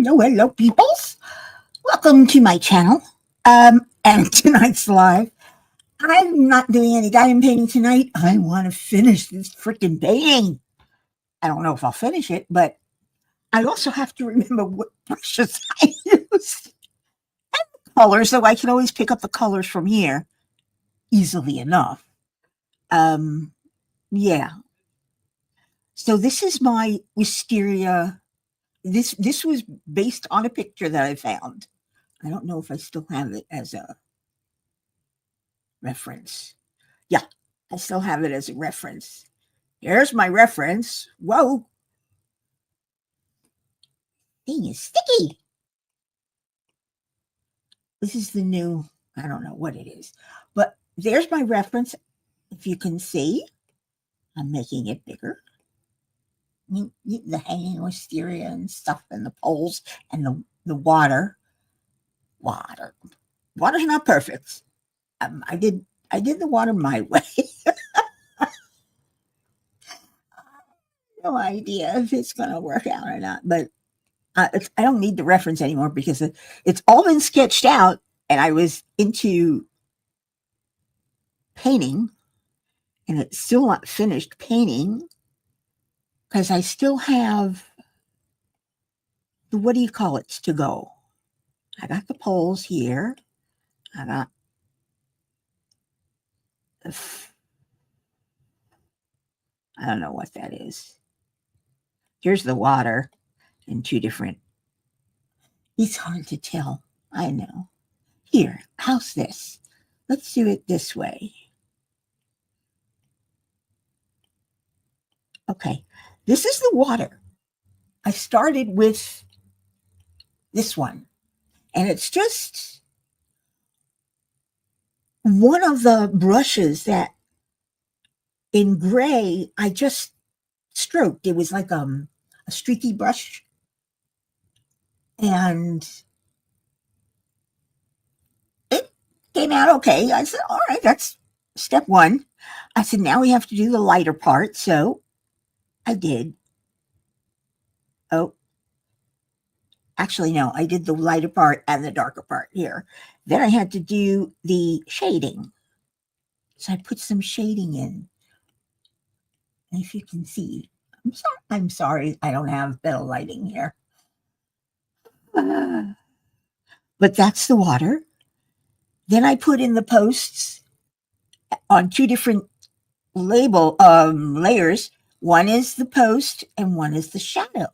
Hello, peoples. Welcome to my channel. And tonight's live. I'm not doing any diamond painting tonight. I want to finish this freaking painting. I don't know if I'll finish it, but I also have to remember what brushes I use. And the colors, so I can always pick up the colors from here easily enough. Yeah. So this is my wisteria. This was based on a picture that I found. I don't know if I still have it as a reference. Yeah, I still have it as a reference. Here's my reference. Whoa. Thing is sticky. This is the new, I don't know what it is. But there's my reference. If you can see, I'm making it bigger. The hanging wisteria and stuff and the poles and the water. Water's not perfect. I did the water my way. No idea if it's going to work out or not, but I don't need the reference anymore because it's all been sketched out, and I was into painting, and it's still not finished painting because I still have the, what do you call it, to go. I got the poles here. I got the, I don't know what that is. Here's the water in two different. It's hard to tell. I know. Here, how's this? Let's do it this way. Okay, this is the water. I started with this one, and it's just one of the brushes that in gray I just stroked. It was like a streaky brush, and it came out okay. I said, all right, that's step one. I said, now we have to do the lighter part. So I did. Oh, actually, no, I did the lighter part and the darker part here. Then I had to do the shading. So I put some shading in. And if you can see, I'm sorry I don't have better lighting here. But that's the water. Then I put in the posts on two different layers. One is the post and one is the shadow,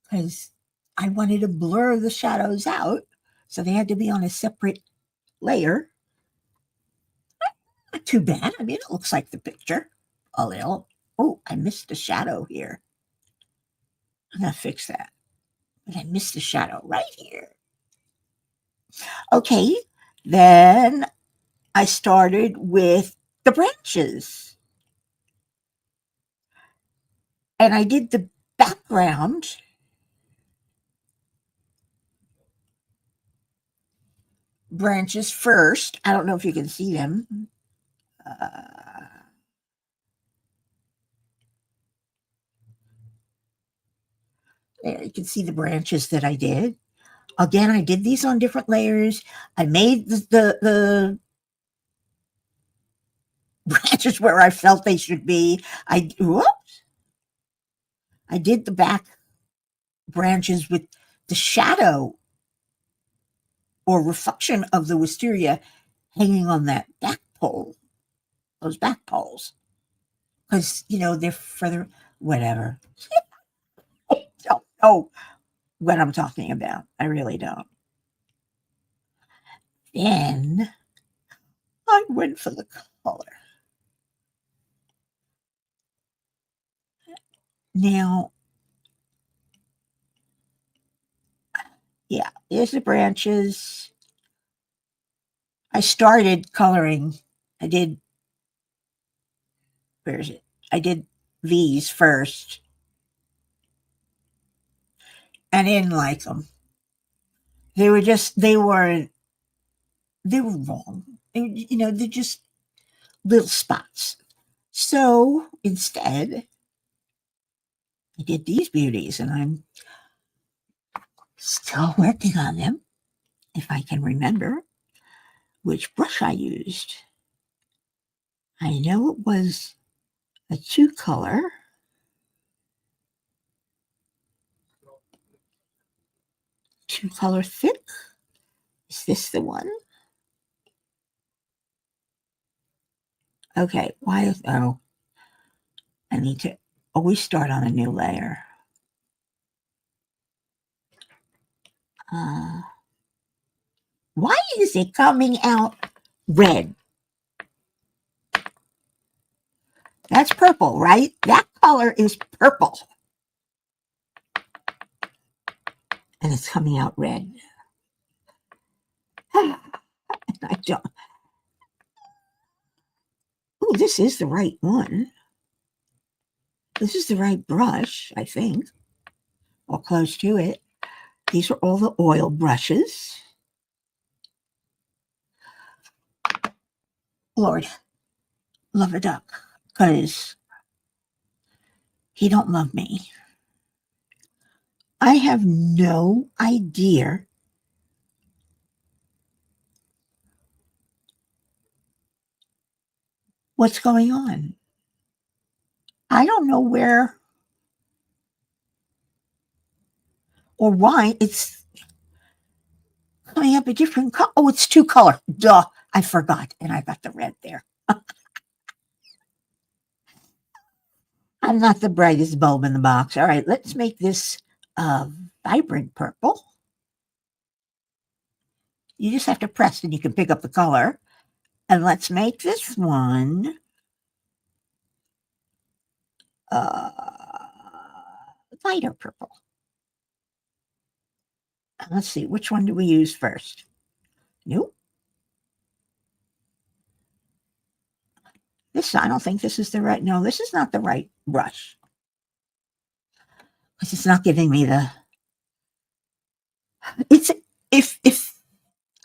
because I wanted to blur the shadows out, so they had to be on a separate layer. Not too bad. I mean, it looks like the picture a little. Oh, I missed a shadow here. I'm gonna fix that. But I missed the shadow right here. Okay, then I started with the branches. And I did the background branches first. I don't know if you can see them. There, you can see the branches that I did. Again, I did these on different layers. I made the branches where I felt they should be. I did the back branches with the shadow or reflection of the wisteria hanging on that back pole, those back poles. Because, they're further, whatever. I don't know what I'm talking about. I really don't. Then I went for the color. Now, yeah, here's the branches. I started coloring. Where is it? I did these first. And I didn't like them. They were wrong. They're just little spots. So instead, I did these beauties, and Still working on them, if I can remember which brush I used. I know it was a two color. Two color thick. Is this the one? Okay, why? Oh, I need to always start on a new layer. Uh, why is it coming out red? That's purple, right? That color is purple. And it's coming out red. I don't. Oh, this is the right one. This is the right brush, I think, or close to it. These are all the oil brushes. Lord, love a duck, because he don't love me. I have no idea what's going on. I don't know where or why it's coming up a different color. Oh, it's two color. Duh, I forgot, and I got the red there. I'm not the brightest bulb in the box. All right, let's make this vibrant purple. You just have to press and you can pick up the color. And let's make this one uh, lighter purple. And let's see, which one do we use first? Nope. I don't think this is the right, no, this is not the right brush. Because it's not giving me it's, if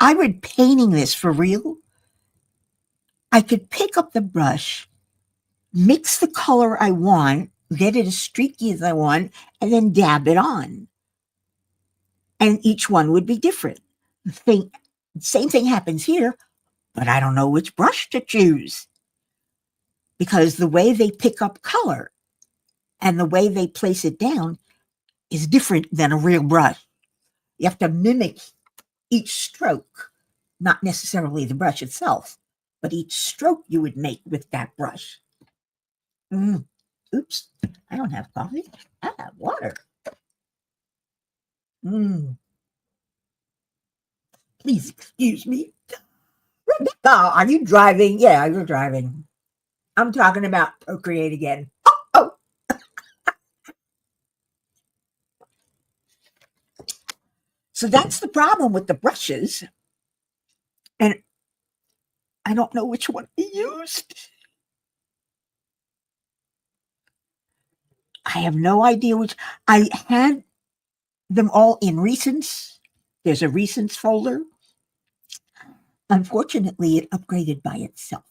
I were painting this for real, I could pick up the brush, mix the color I want, get it as streaky as I want, and then dab it on. And each one would be different. Same thing happens here, but I don't know which brush to choose because the way they pick up color and the way they place it down is different than a real brush. You have to mimic each stroke, not necessarily the brush itself, but each stroke you would make with that brush. Oops, I don't have coffee. I have water. Please excuse me. Rebecca, are you driving? Yeah, you're driving. I'm talking about Procreate again. Oh. So that's the problem with the brushes. And I don't know which one to use. I have no idea which. I had them all in recents. There's a recents folder. Unfortunately, it upgraded by itself.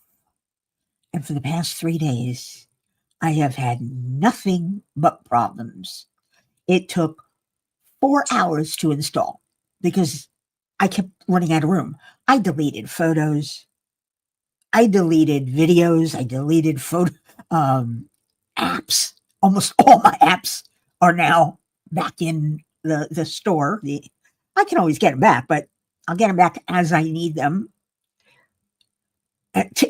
And for the past 3 days, I have had nothing but problems. It took 4 hours to install because I kept running out of room. I deleted photos. I deleted videos. I deleted apps. Almost all my apps are now back in the store. I can always get them back, but I'll get them back as I need them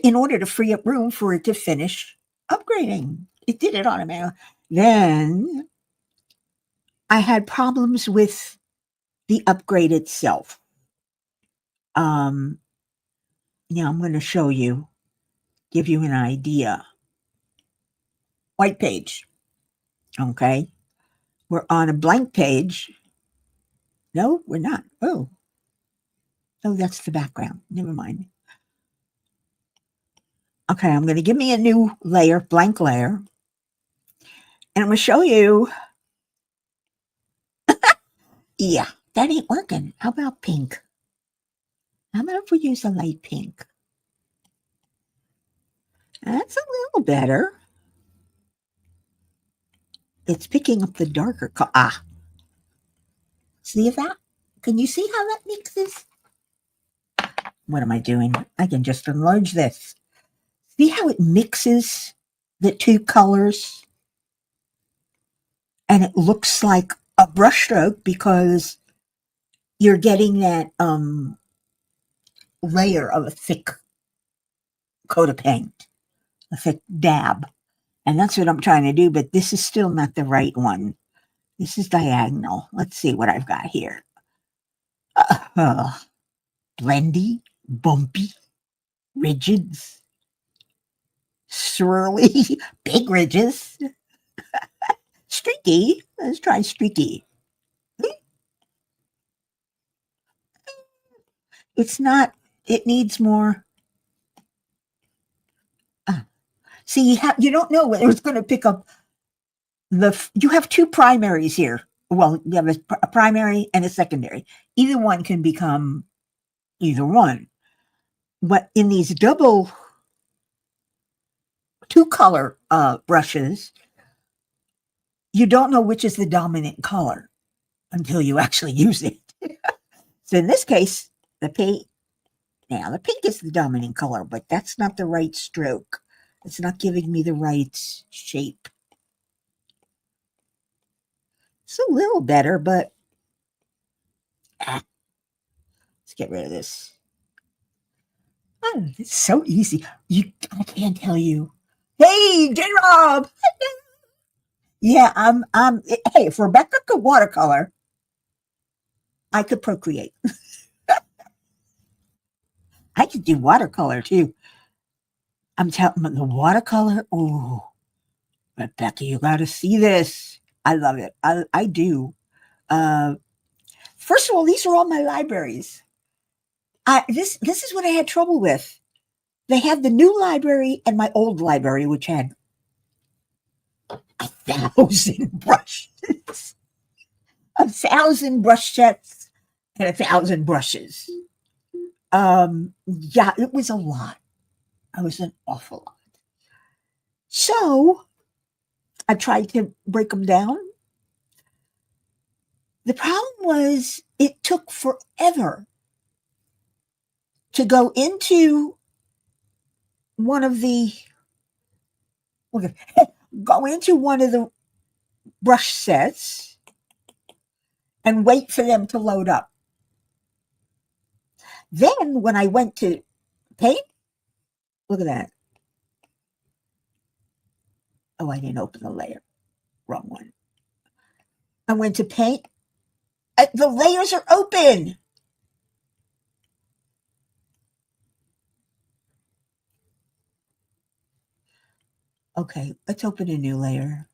in order to free up room for it to finish upgrading. It did it automatically. Then I had problems with the upgrade itself. Now I'm going to show you, give you an idea. White page. Okay. We're on a blank page. No, we're not. Oh, that's the background. Never mind. Okay, I'm going to give me a new layer, blank layer. And I'm going to show you. Yeah, that ain't working. How about pink? How about if we use a light pink? That's a little better. It's picking up the darker color. See that? Can you see how that mixes? What am I doing? I can just enlarge this. See how it mixes the two colors? And it looks like a brushstroke because you're getting that layer of a thick coat of paint, a thick dab. And that's what I'm trying to do, but this is still not the right one. This is diagonal. Let's see what I've got here. Blendy, bumpy, rigids, swirly, big ridges, streaky. Let's try streaky. It's not, it needs more. See, you don't know whether it's going to pick up you have two primaries here. Well, you have a primary and a secondary. Either one can become either one. But in these double two color brushes, you don't know which is the dominant color until you actually use it. So in this case, the pink is the dominant color, but that's not the right stroke. It's not giving me the right shape. It's a little better, but let's get rid of this. Oh, it's so easy. I can't tell you. Hey, J-Rob! Yeah, hey, if Rebecca could watercolor, I could Procreate. I could do watercolor too. I'm telling you, the watercolor, oh, Rebecca, you got to see this. I love it. I do. Uh, First of all, these are all my libraries. This is what I had trouble with. They had the new library and my old library, which had 1,000 brushes, 1,000 brush sets, and 1,000 brushes. Yeah, it was a lot. It was an awful lot. So I tried to break them down. The problem was it took forever to go into one of the go into one of the brush sets and wait for them to load up. Then when I went to paint, look at that. Oh, I didn't open the layer. Wrong one. I went to paint. The layers are open. Okay, let's open a new layer.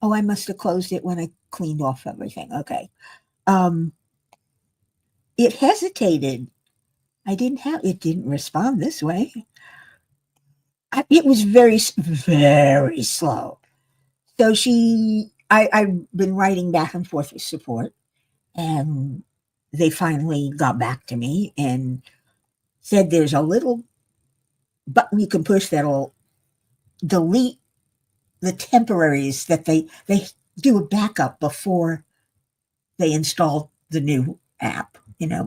Oh, I must have closed it when I cleaned off everything. Okay. It hesitated. It didn't respond this way. It was very, very slow. So I've been writing back and forth with support, and they finally got back to me and said there's a little button you can push that'll delete the temporaries that they do a backup before they installed the new app,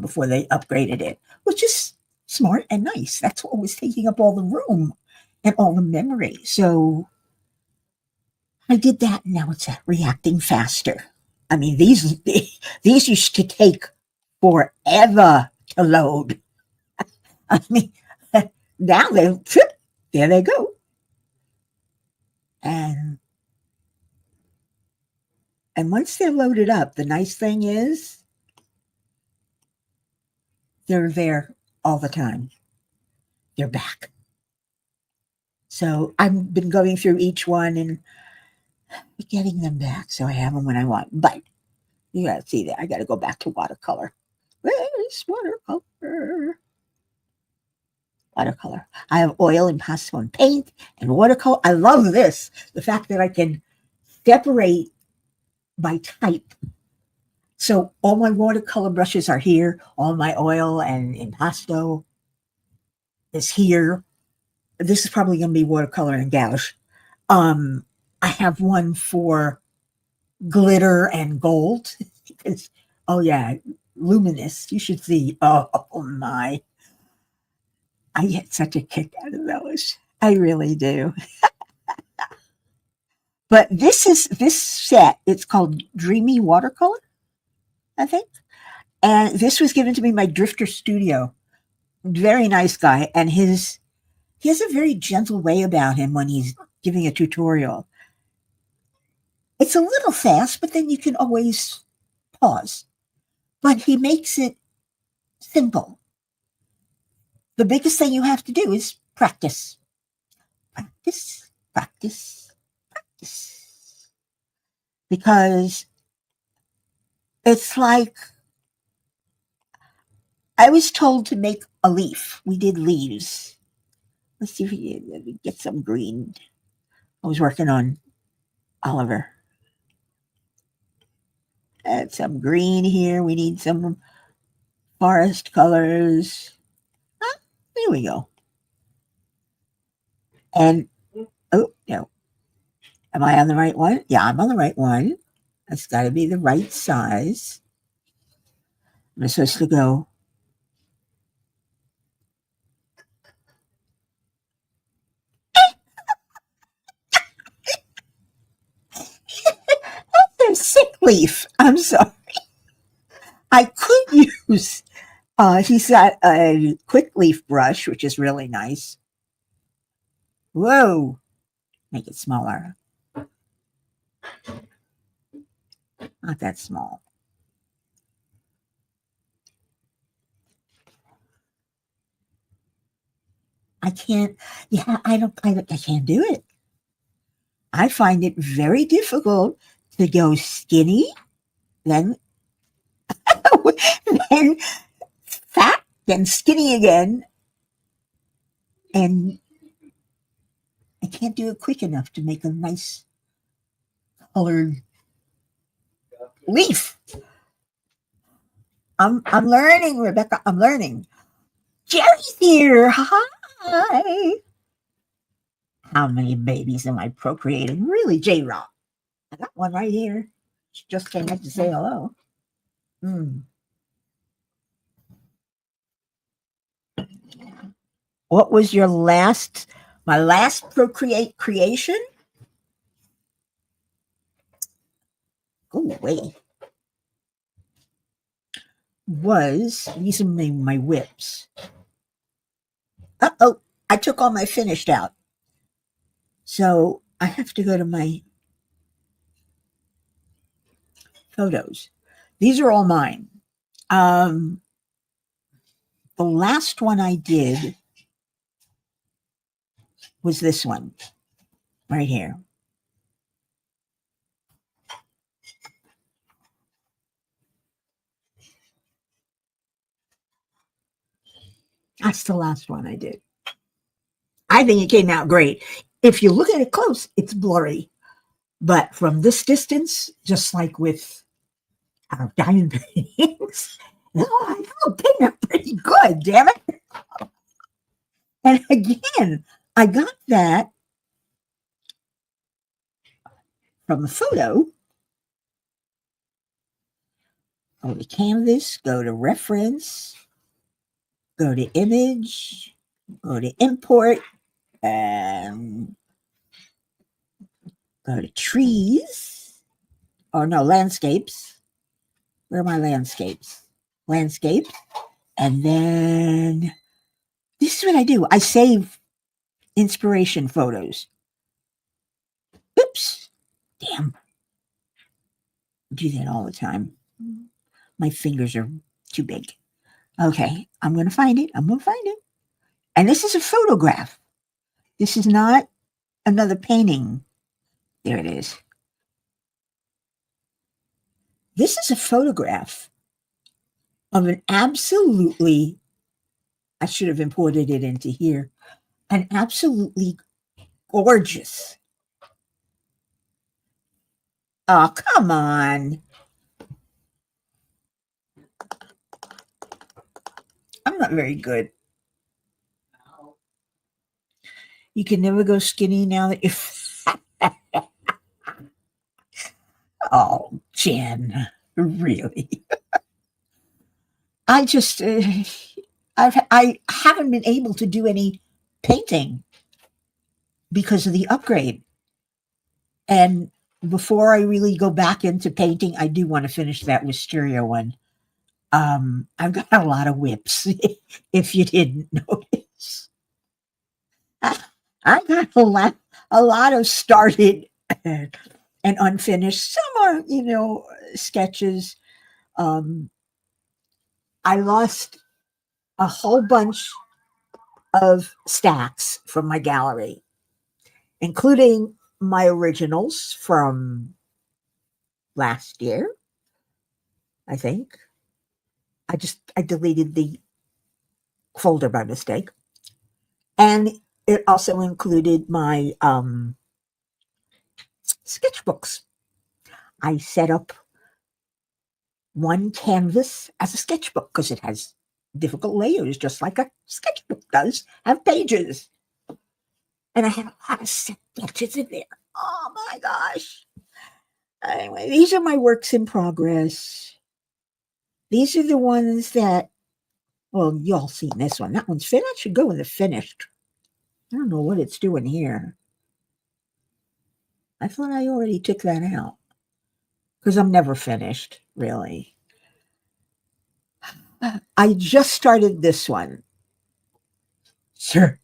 before they upgraded it, which is smart and nice. That's what was taking up all the room and all the memory. So I did that, and now it's reacting faster. I mean, these used to take forever to load. I mean, now there they go. And once they're loaded up, the nice thing is they're there all the time. They're back. So I've been going through each one and getting them back so I have them when I want. But you gotta see that. I gotta go back to watercolor. Where's watercolor? Watercolor. I have oil and pastel and paint and watercolor. I love this. The fact that I can separate by type. So all my watercolor brushes are here. All my oil and impasto is here. This is probably going to be watercolor and gouache. I have one for glitter and gold because Oh yeah, luminous. You should see. Oh my. I get such a kick out of those. I really do. But this set, it's called Dreamy Watercolor, I think. And this was given to me by Drifter Studio. Very nice guy. And he has a very gentle way about him when he's giving a tutorial. It's a little fast, but then you can always pause. But he makes it simple. The biggest thing you have to do is practice. Practice, practice, practice. Because it's like I was told to make a leaf. We did leaves. Let's see if we can get some green. I was working on Oliver. Add some green here. We need some forest colors. Ah, there we go. And, oh, no. Am I on the right one? Yeah, I'm on the right one. That's got to be the right size. I'm supposed to go. That's a sick leaf. I'm sorry. I could use, he's got a quick leaf brush, which is really nice. Whoa. Make it smaller. Not that small. I can't, yeah, I can't do it. I find it very difficult to go skinny, then, then fat, then skinny again. And I can't do it quick enough to make a nice colored leaf. I'm learning, Rebecca. I'm learning. Jerry's here. Hi. How many babies am I procreating? Really, J Rock? I got one right here. She just came up to say hello. Mm. What was your my last Procreate creation? Go away. Was, these are my whips. Uh-oh, I took all my finished out. So I have to go to my photos. These are all mine. The last one I did was this one right here. That's the last one I did. I think it came out great. If you look at it close, it's blurry. But from this distance, just like with our diamond paintings, oh, it came out pretty good, damn it. And again, I got that from a photo. Go to canvas, go to reference, go to image, go to import, and go to trees. Oh no, landscapes. Where are my landscapes? Landscape. And then this is what I do. I save inspiration photos. Oops. Damn. I do that all the time. My fingers are too big. Okay, I'm going to find it. I'm going to find it. And this is a photograph. This is not another painting. There it is. This is a photograph of an absolutely, I should have imported it into here, an absolutely gorgeous. Oh, come on. I'm not very good. You can never go skinny now that you're. Oh, Jen, really? I just, I haven't been able to do any painting because of the upgrade. And before I really go back into painting, I do want to finish that wisteria one. I've got a lot of whips, if you didn't notice. I got a lot of started and unfinished. Some are, sketches. Um, I lost a whole bunch of stacks from my gallery, including my originals from last year, I think. I deleted the folder by mistake. And it also included my sketchbooks. I set up one canvas as a sketchbook because it has difficult layers, just like a sketchbook does have pages. And I have a lot of sketches in there. Oh my gosh. Anyway, these are my works in progress. These are the ones that, well, y'all seen this one. That one's finished. That should go in the finished. I don't know what it's doing here. I thought I already took that out because I'm never finished, really. I just started this one. Sir,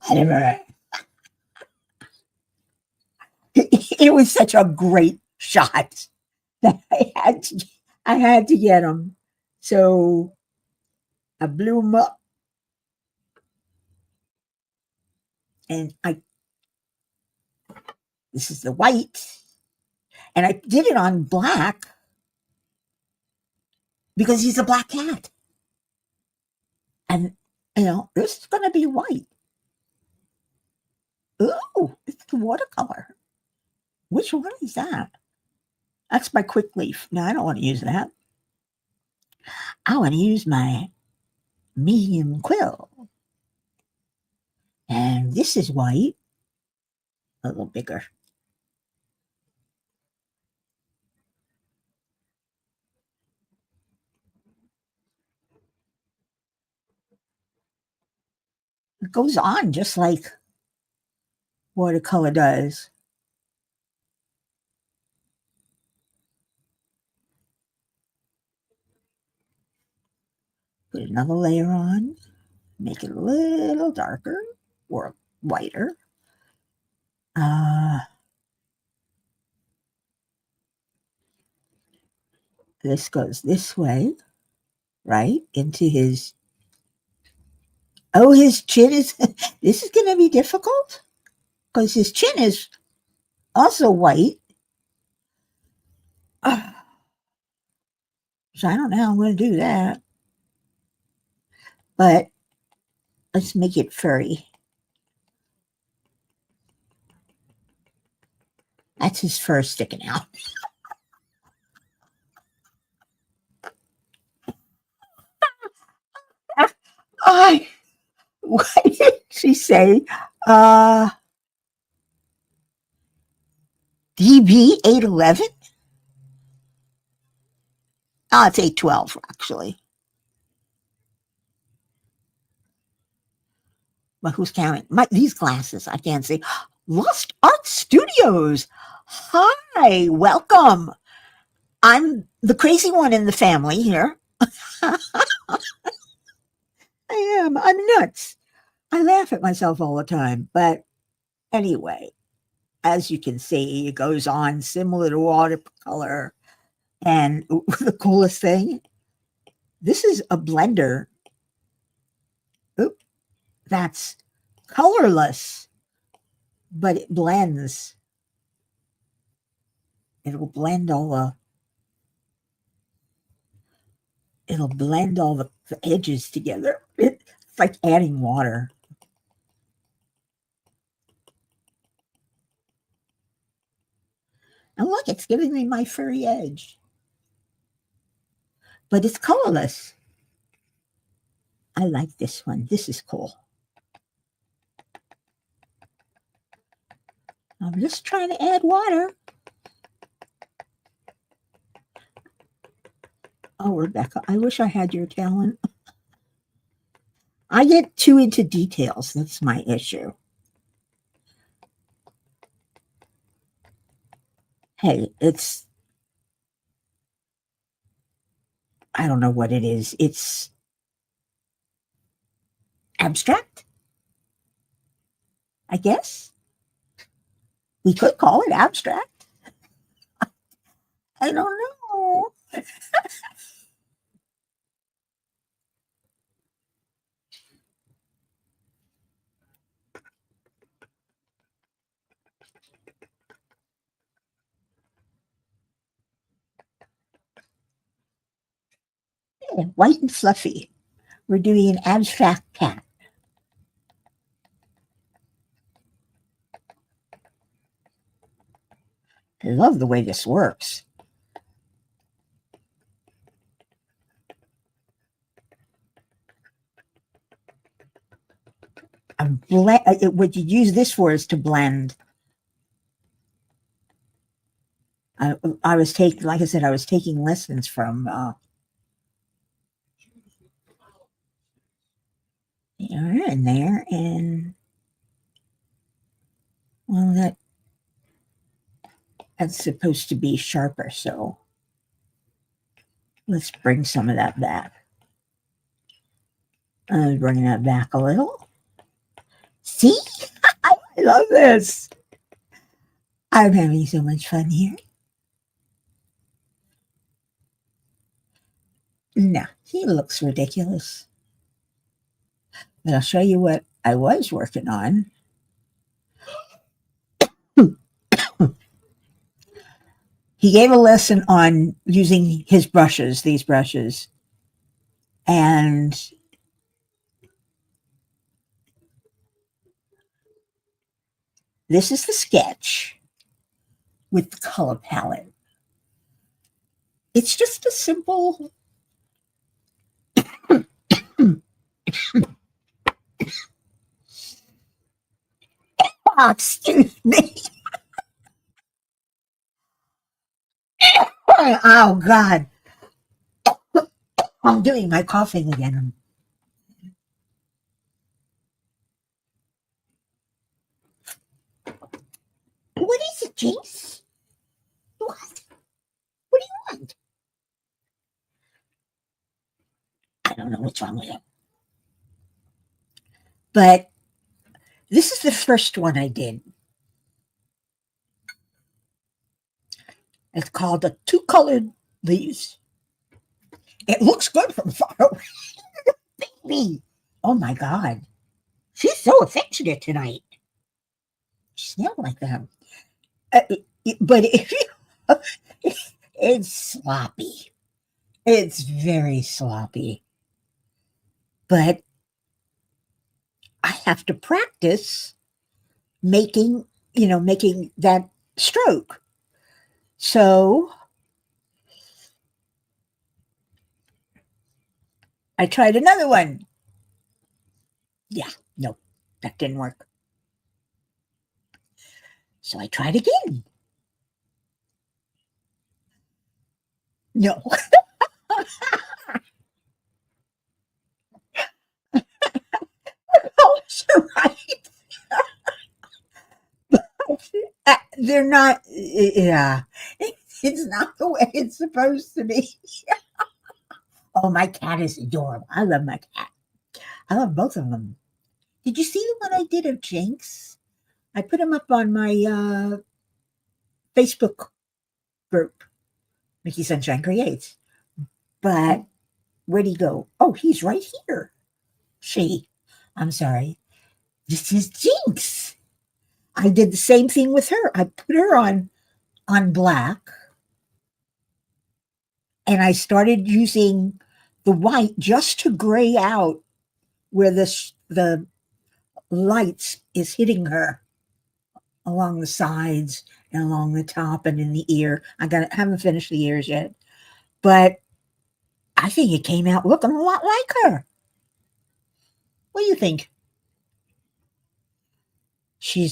it was such a great shot that I had to get him. So I blew him up, and this is the white, and I did it on black because he's a black cat, and this is going to be white. Ooh, it's the watercolor. Which one is that? That's my quick leaf. No, I don't want to use that. I want to use my medium quill. And this is white, a little bigger. It goes on just like watercolor does. Put another layer on, make it a little darker or whiter. Uh, this goes this way, right? Into his. Oh, his chin is. This is going to be difficult because his chin is also white. So I don't know how I'm going to do that. But let's make it furry. That's his fur sticking out. I, what did she say? DB 811? Oh, it's 812, actually. But who's counting? These glasses, I can't see. Lost Art Studios. Hi, welcome. I'm the crazy one in the family here. I am. I'm nuts. I laugh at myself all the time. But anyway, as you can see, it goes on similar to watercolor. And the coolest thing, this is a blender. Oop, that's colorless, but it blends. It'll blend all the it'll blend all the edges together. It's like adding water. And look, it's giving me my furry edge. But it's colorless. I like this one. This is cool. I'm just trying to add water. Oh, Rebecca, I wish I had your talent. I get too into details. That's my issue. Hey, I don't know what it is. It's abstract, I guess. We could call it abstract. I don't know. Yeah, white and fluffy. We're doing an abstract cat. I love the way this works. What you use this for is to blend. I was taking, like I said, I was taking lessons from there and there, and well, that's supposed to be sharper. So let's bring some of that back. Bring that back a little. See, I love this. I'm having so much fun here. No, he looks ridiculous. But I'll show you what I was working on. He gave a lesson on using his brushes, these brushes. And this is the sketch with the color palette. It's just a simple oh, excuse me. Oh God. I'm doing my coughing again. What is it, Jinx? What? What do you want? I don't know what's wrong with it. But this is the first one I did. It's called the Two Colored Leaves. It looks good from far away. Baby. Oh my God. She's so affectionate tonight. She smelled like that. Uh, but it's sloppy. It's very sloppy. But I have to practice making that stroke. So I tried another one. Yeah, no, that didn't work. So I tried again. No. Oh, you're right. They're not, yeah. It's not the way it's supposed to be. Oh, my cat is adorable. I love my cat. I love both of them. Did you see the one I did of Jinx? I put him up on my Facebook group, Mickey Sunshine Creates. But where'd he go? Oh, he's right here. I'm sorry. This is Jinx. I did the same thing with her. I put her on black, and I started using the white just to gray out where the lights is hitting her along the sides and along the top and in the ear. Haven't finished the ears yet, but I think it came out looking a lot like her. What do you think? She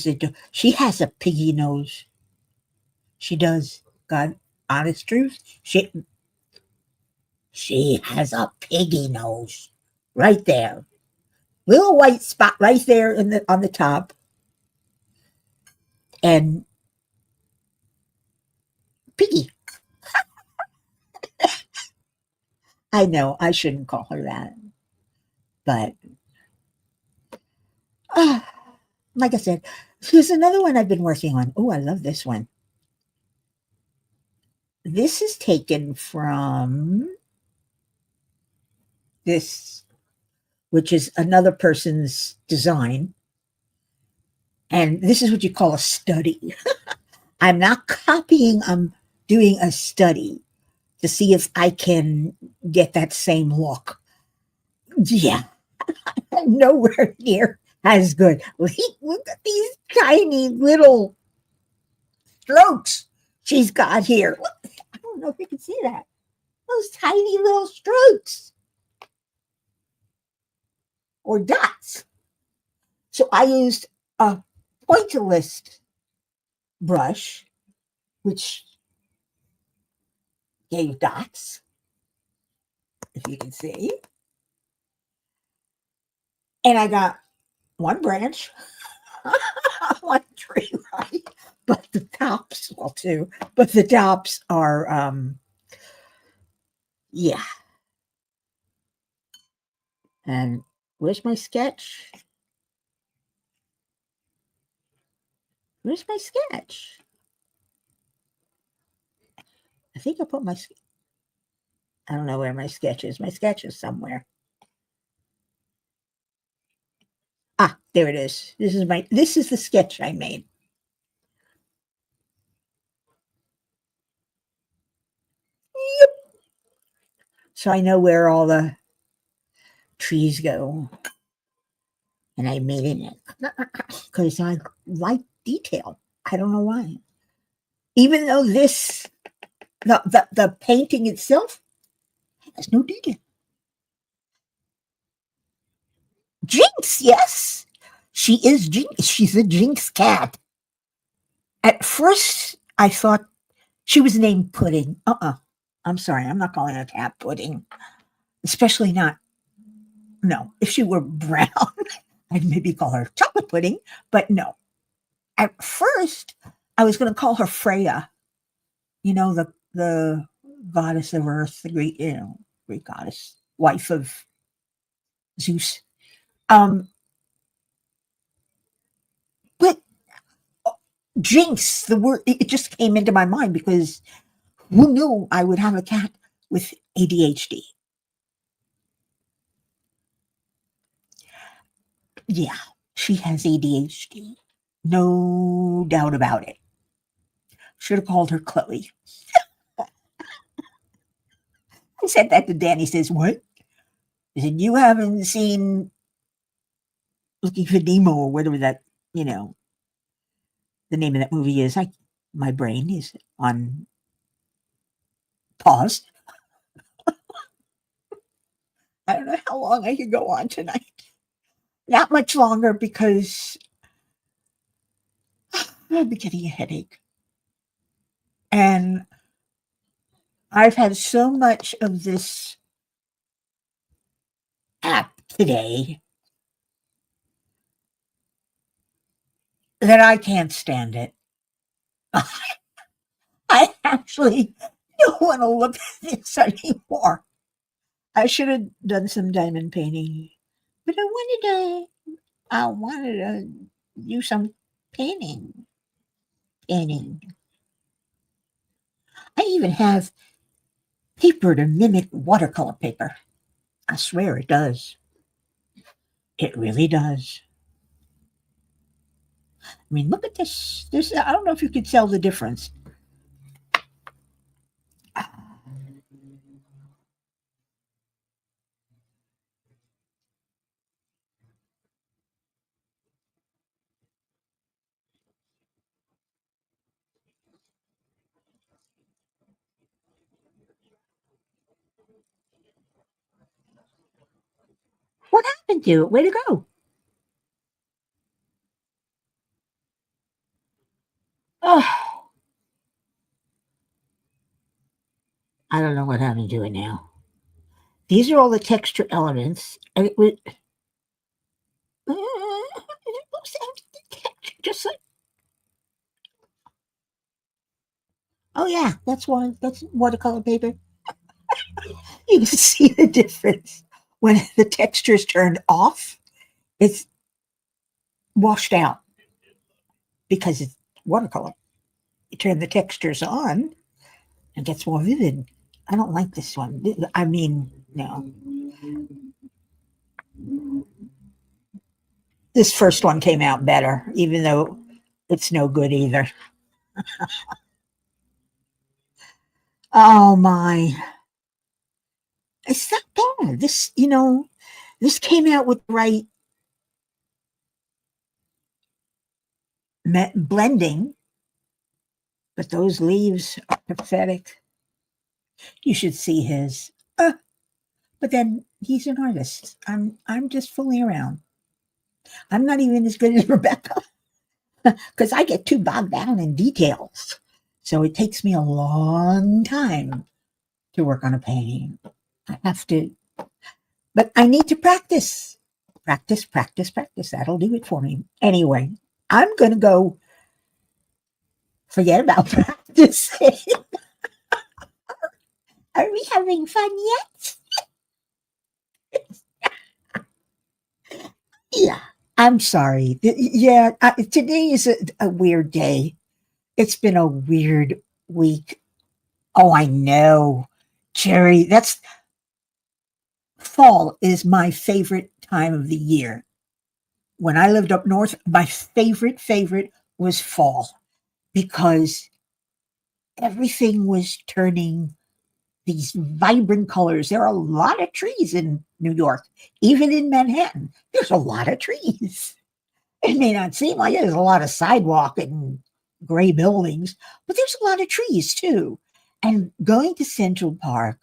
has a piggy nose. She does. God, honest truth. She has a piggy nose right there. Little white spot right there in the on the top. And Piggy. I know I shouldn't call her that, but uh, like I said, here's another one I've been working on. Oh, I love this one. This is taken from this, which is another person's design. And this is what you call a study. I'm not copying, I'm doing a study to see if I can get that same look. Yeah, nowhere near as good. Look at these tiny little strokes she's got here. Look, I don't know if you can see that. Those tiny little strokes or dots. So I used a pointillist brush, which gave dots, if you can see. And I got one branch, one tree, right? But the tops, well, two, but the tops are, yeah. And where's my sketch? Where's my sketch? I think I put my, I don't know where my sketch is. My sketch is somewhere. Ah, there it is. This is the sketch I made. Yep. So I know where all the trees go. And I made it because I like detail. I don't know why. Even though the painting itself has no detail. Jinx, yes. She is Jinx. She's a Jinx cat. At first, I thought she was named Pudding. I'm sorry. I'm not calling her cat Pudding. Especially not, no. If she were brown, I'd maybe call her Chocolate Pudding. But no. At first, I was going to call her Freya. You know, the goddess of earth, the great, great goddess, wife of Zeus. Um, but Jinx, the word, it just came into my mind because who knew I would have a cat with ADHD? Yeah, she has ADHD. No doubt about it. Should have called her Chloe. I said that to Danny. He says, "What?" I said, "You haven't seen Looking for Nemo or whatever that, you know, the name of that movie is." My brain is on pause. I don't know how long I could go on tonight. Not much longer because I'll be getting a headache. And I've had so much of this app today that I can't stand it. I actually don't want to look at this anymore. I should have done some diamond painting, but I wanted to do some painting. Painting. I even have paper to mimic watercolor paper. I swear it does. It really does. I mean, look at this. This I don't know if you could tell the difference. What happened to it? Way to go. Oh, I don't know what happened to it now. These are all the texture elements. And Seriously? Oh yeah, that's why. That's watercolor paper. You can see the difference when the texture is turned off. It's washed out because it's watercolor. You turn the textures on, it gets more vivid. I don't like this one. I mean, no. This first one came out better, even though it's no good either. Oh my. It's not bad. This came out with the right blending, but those leaves are pathetic. You should see his. But then he's an artist. I'm just fooling around. I'm not even as good as Rebecca because I get too bogged down in details. So it takes me a long time to work on a painting. I have to, but I need to practice. Practice, practice, practice. That'll do it for me. Anyway, I'm going to go forget about practicing. Are we having fun yet? Yeah, I'm sorry. Yeah, today is a weird day. It's been a weird week. Oh, I know. Jerry, that's fall is my favorite time of the year. When I lived up north, my favorite was fall because everything was turning these vibrant colors. There are a lot of trees in New York, even in Manhattan. There's a lot of trees. It may not seem like it. There's a lot of sidewalk and gray buildings, but there's a lot of trees too. And going to Central Park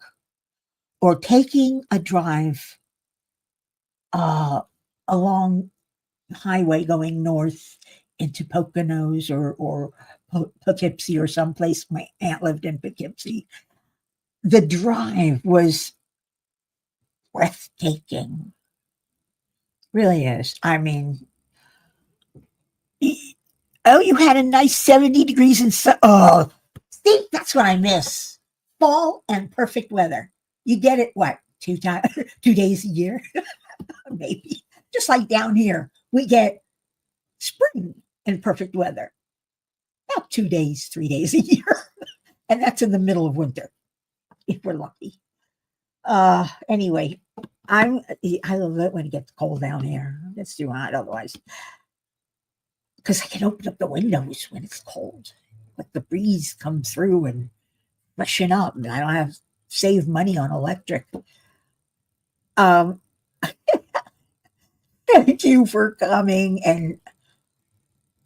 or taking a drive uh, along the highway going north into Poconos or Poughkeepsie or someplace. My aunt lived in Poughkeepsie. The drive was breathtaking. Really is. I mean, oh, you had a nice 70 degrees and oh, see, that's what I miss. Fall and perfect weather. You get it what? 2 days a year? Maybe. Just like down here, we get spring and perfect weather. About 2 days, 3 days a year. And that's in the middle of winter, if we're lucky. Anyway, I love it when it gets cold down here. It's too hot otherwise. Because I can open up the windows when it's cold. Let the breeze come through and freshen up. And I don't have to save money on electric. Um, thank you for coming and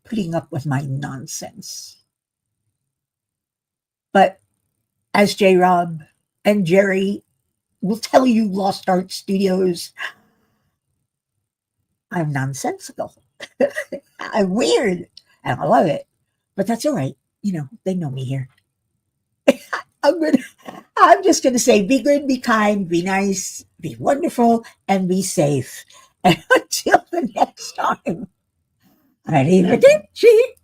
putting up with my nonsense. But as J. Rob and Jerry will tell you, Lost Art Studios, I'm nonsensical. I'm weird. And I love it. But that's all right. They know me here. I'm just gonna say be good, be kind, be nice, be wonderful, and be safe. And until the next time, arrivederci.